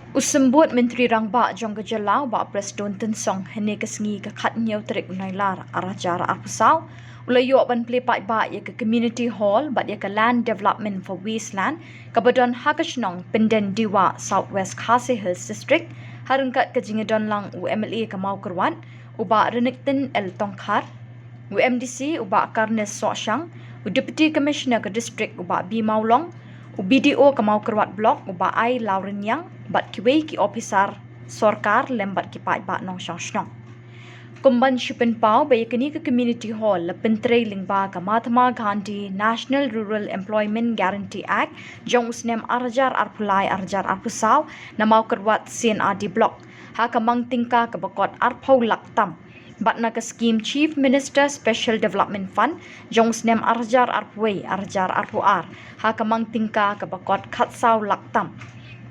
Usembut Menteri Rangba jong kejelau ba Preston Tensong hene kesengi ke khat nyau terik unailar arah jara arpusau ulayo ban plepai ba ye ke community hall ba ye ke land development for wasteland kabadon hakashnong penden diwa southwest khasi hills district harungkat ke jingedon lang UMLA ke mau kerwan uba renekten el tongkhar UMDC uba karnes soshang Deputy Commissioner ke district uba B Maulong BDO Kamau Kerwat Blok uba ai Lauren Yang bat kiwei ki officer sorkar lembat ki pai ba nong shang shnong. Kumban Shipen Pau bayi kini ke community hall lepen trailing ba ka Mahatma Gandhi National Rural Employment Guarantee Act jong usnem arjar arpulai arjar arpusau namau kerwat CNRD Blok. Ha kamang tingka ke bakot arpau laktam. Batna ke scheme Chief Minister Special Development Fund jong snem arjar arpway arjar arpuar ha kamang tingka ke bakot khatsau laktam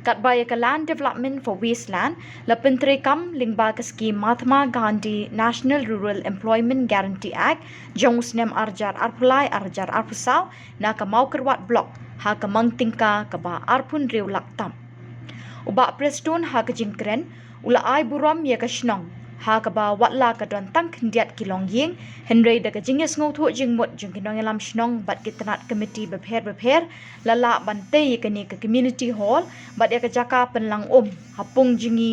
kat baya ke land development for wasteland lepen trekam lingba ke scheme Mahatma Gandhi National Rural Employment Guarantee Act jong snem arjar arpulai arjar arpusau na ke mau kerwat blok ha kamang tingka ke ba arpun riu laktam uba Preston ha ke jingkren ula ai buram ya ke shnong ha ka ba watla ka don tang khndiat kilong ying henry da ka jinges ngau tho jingmot jing kinong lam shnong bat kitnat committee bepher lala bante ye kani ka community hall bat ya ka jaka penlang hapung jingi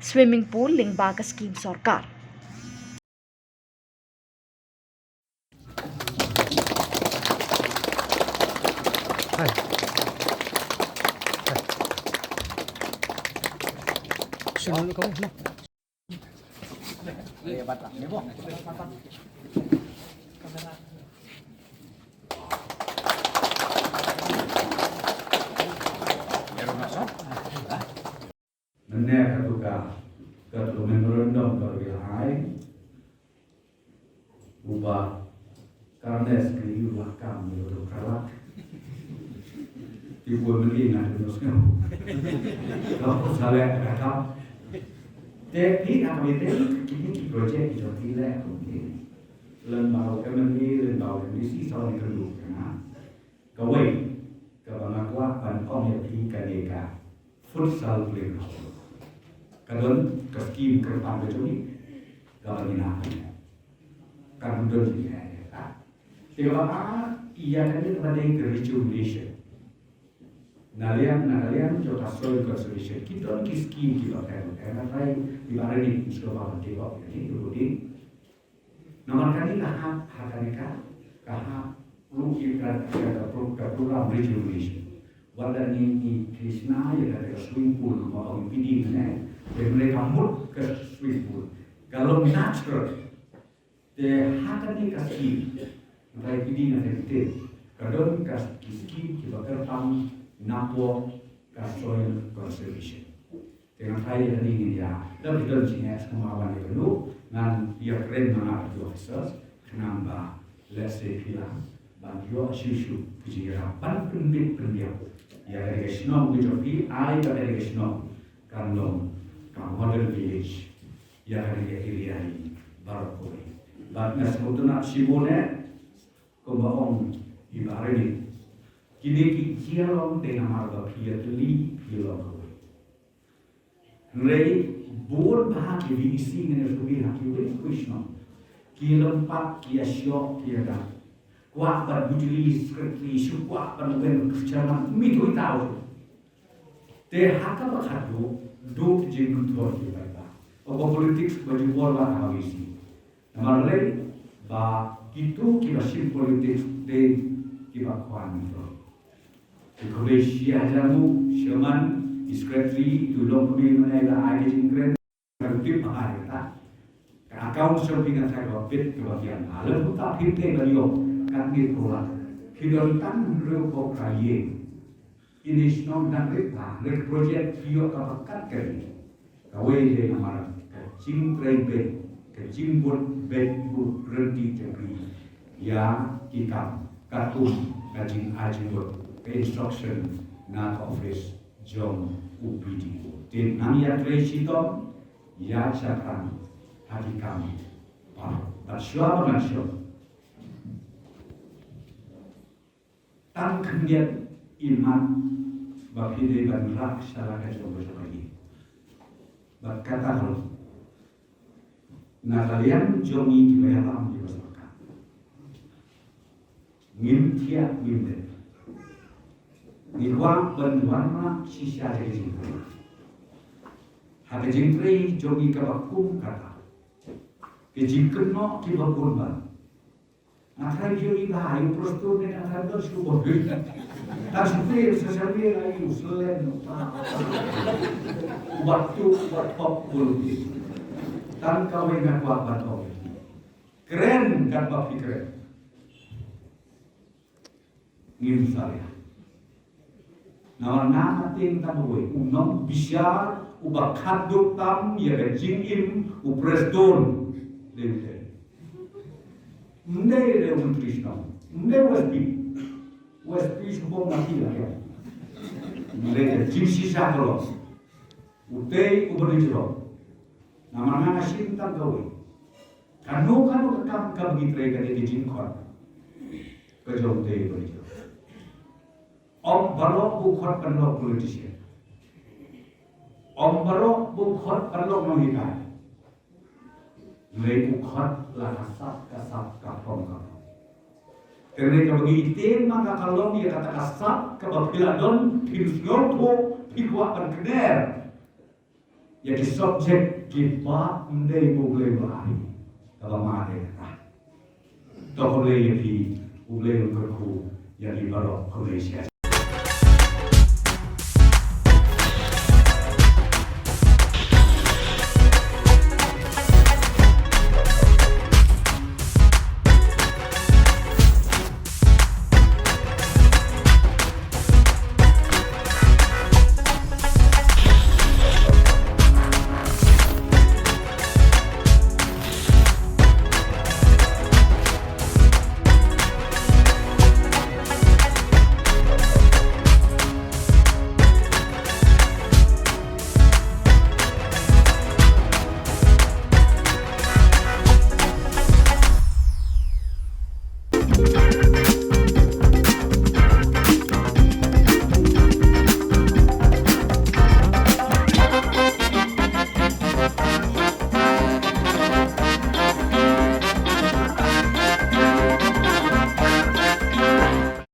swimming pool lingba ka scheme sarkar Sunod kamu, no? Nene ketuka ketua memorandum terbilang ubah karnes ke ubah kami untuk kalah ibu melina terusnya kalau salah kata tapi apa ini projek itu tidak mungkin lembau kementerian lembau misi soal kedua kawai kabangakwa pan om yang kadeka futsal playground kadon kaskim kerpan betoni gawan ini kan don ini ya tiga iya kan itu pada yang rejuvenation nalian jota soil conservation kita kiskim kita kan saya di barang ini sudah bangun tiba ini dulu di nomor kali kahap hakaneka kahap lu ikan ada program rejuvenation wala ni Krishna ya ada swimming pool mau impidi ne mereka mut ke swimming pool kalau natural de hakani kasih mereka impidi na te kadon kasih kita kertam napo ka soil conservation dengan saya ini dia lebih dari sini semua orang itu ngan dia keren mana officers nambah let's say hilang bagio shishu kujira pan pendiam ya delegation which of the I delegation kanlong model village ya area ini barakoi bagna sebutuna sibone kombaong ibareni kini kialong dengan marga piatli kilong rei bor bahagi visi dengan subi hakiwe krishna kilong pat kiasyo kiada kuat berdiri seperti sukuat pengen kerjaan mitu tahu teh haka bakadu do jengut thor di baik apa politik baju bola habisi nama lain ba itu kibasim politik de kibakwan itu Indonesia jamu shaman discreetly to long pemimpin adalah ada jingkren tertib bahaya account shopping saya bit kebagian alam tak hinte beliau kami pula kita tan rupo kaya ini senang dan reka rek projek bio kapakat kali kawai de namara kecing trebe kecing bed bu berhenti jadi ya kita katum kajing ajur instruction na office jom UPD din namia tresitom ya cakran hadi kami Basyua mengasyur tan kendiat iman bapide dan rak salah kacau bersama Nah kalian jomi di dalam di masyarakat. Ngin tiap ngin deh. Ngirwang benwarna sisa jadi jingkri. Hada jingkri jomi kabakum kata. Kejingkri no kibakun ba. Akhirnya jomi bahayu prostur ni akhirnya bersyukur. Tak seperti sesuatu lagi selain waktu buat pop politik. Tan kau ingat buat pop. Keren kan papi keren. Ngin saya. Nama ting tabuwe unom bisyar ubak kaduk tam ya jingim upreston dente. Mendai le Krishna. Mendai West semua mati lah ya. Mendai jingsi sakalo. Utei uberdijro. Nama asin tam gawe. Kanu kam gitre kade di jingkon. Kejauh utei uberdijro. Om balok bukhot penlok politician. Om balok bukhot penlok nohikai. Lei bukhot lah kasap kapong. Karena bagi itim maka kalau dia kata kasap kebapiladon pilslopo pikwakan keder. Jadi subjek kita mendai boleh berlari kalau mati. Toh boleh jadi boleh berku jadi balok Malaysia.